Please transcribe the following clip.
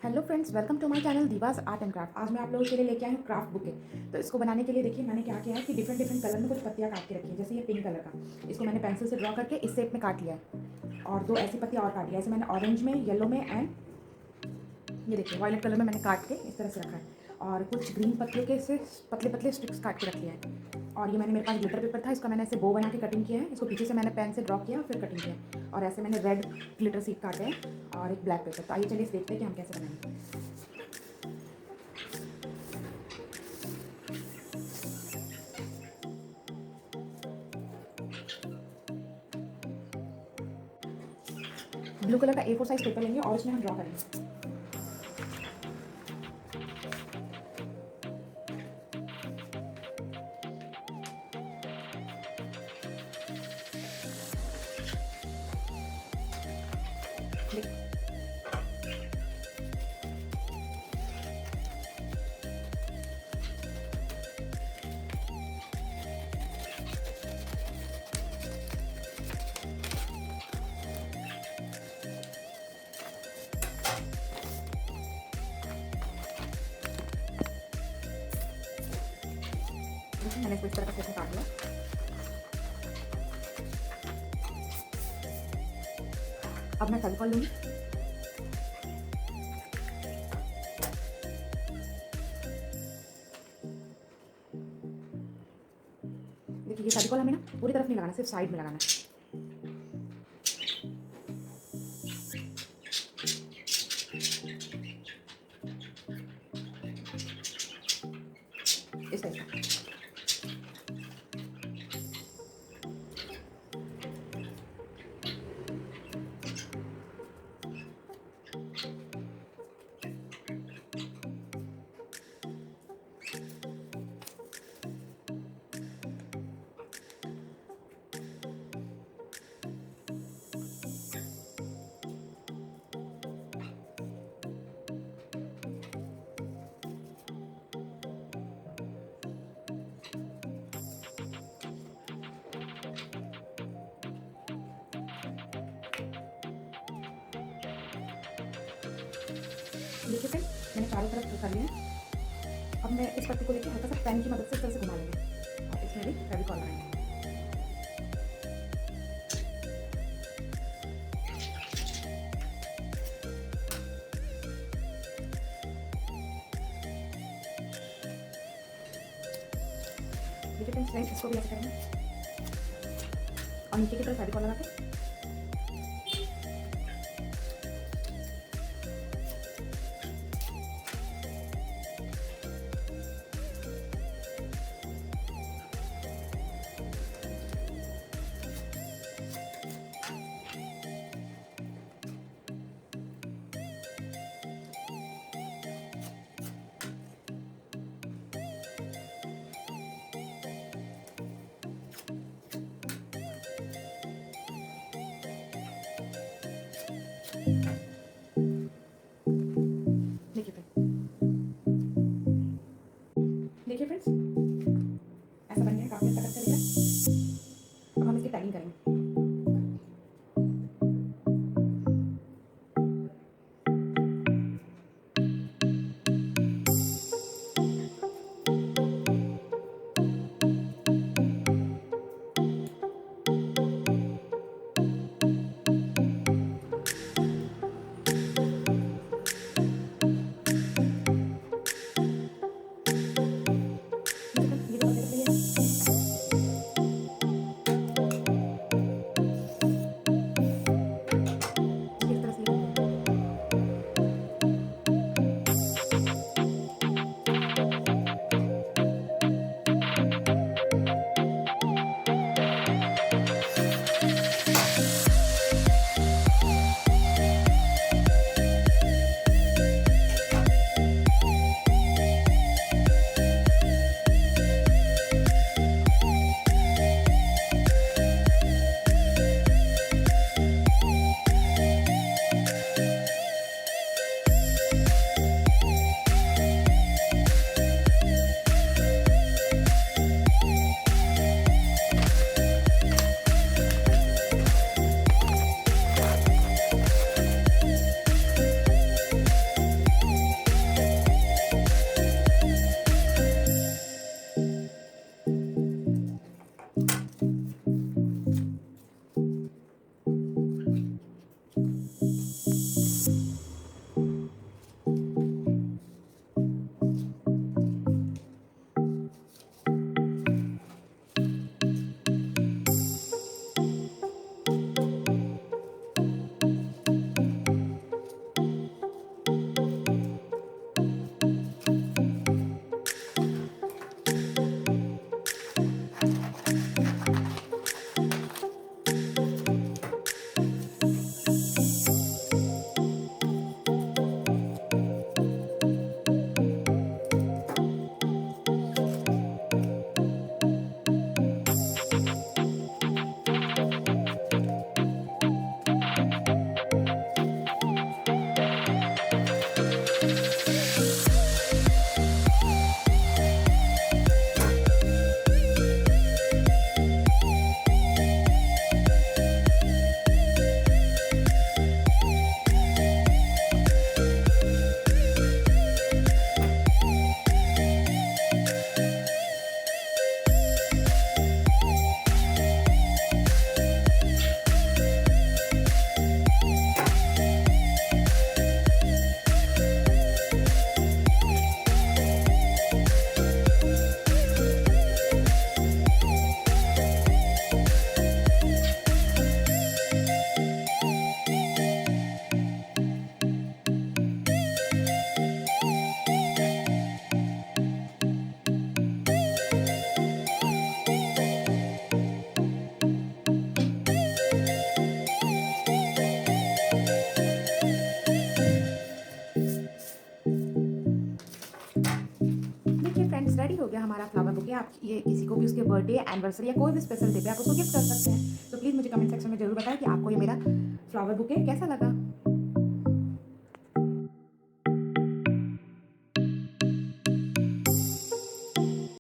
Hello friends, welcome to my channel दीवाज art and craft. आज मैं आप लोगों के लिए लेके आई हूँ क्राफ्ट बुके। तो इसको बनाने के लिए देखिए मैंने क्या किया है कि डिफरेंट डिफरेंट कलर में कुछ पत्तियाँ काट के रखी है। जैसे ये पिंक कलर का, इसको मैंने पेंसिल से ड्रॉ करके इस शेप में काट लिया है और दो ऐसी पत्तियाँ और काटी है। ऐसे मैंने ऑरेंज में, येलो में एंड ये देखिए वायलेट कलर में मैंने काट के इस तरह से रखा है। और कुछ ग्रीन पत्तियों के से पतले पतले स्टिक्स काट के रख लिया है। और ये मेरे पास ग्लिटर पेपर था, इसका मैंने ऐसे बो बना के कटिंग किया है। इसको पीछे से मैंने पेन से ड्रॉ किया और फिर कटिंग किया। और ऐसे मैंने रेड ग्लिटर सीट काटे हैं और एक ब्लैक पेपर। तो आइए चलिए देखते हैं कि हम कैसे बनाएंगे। ब्लू कलर का A4 साइज पेपर लेंगे और इसमें हम ड्रॉ करेंगे। मैंने इसको इस तरह का शेप में काट लिया। अब मैं फेविकॉल लूँगी। देखिए ये फेविकॉल हमें ना पूरी तरफ नहीं लगाना, सिर्फ साइड में लगाना है। इस टाइप का। देखिए फिर मैंने चारों तरफ कर लिया है। अब मैं इस पत्ती को देखिए हल्का सा पेन की मदद से इस तरह से घुमा लेंगे और इसमें भी फेविकॉल लगाएंगे। देखिए फ्रेंड्स इसको भी ऐसे करेंगे और नीचे की तरफ फेविकॉल लगा के फ्रेंड्स, रेडी हो गया हमारा फ्लावर बुके। आप ये किसी को भी उसके बर्थडे, एनिवर्सरी या कोई भी स्पेशल डे पे आप उसको गिफ्ट कर सकते हैं। तो प्लीज़ मुझे कमेंट सेक्शन में ज़रूर बताएं कि आपको ये मेरा फ्लावर बुके कैसा लगा।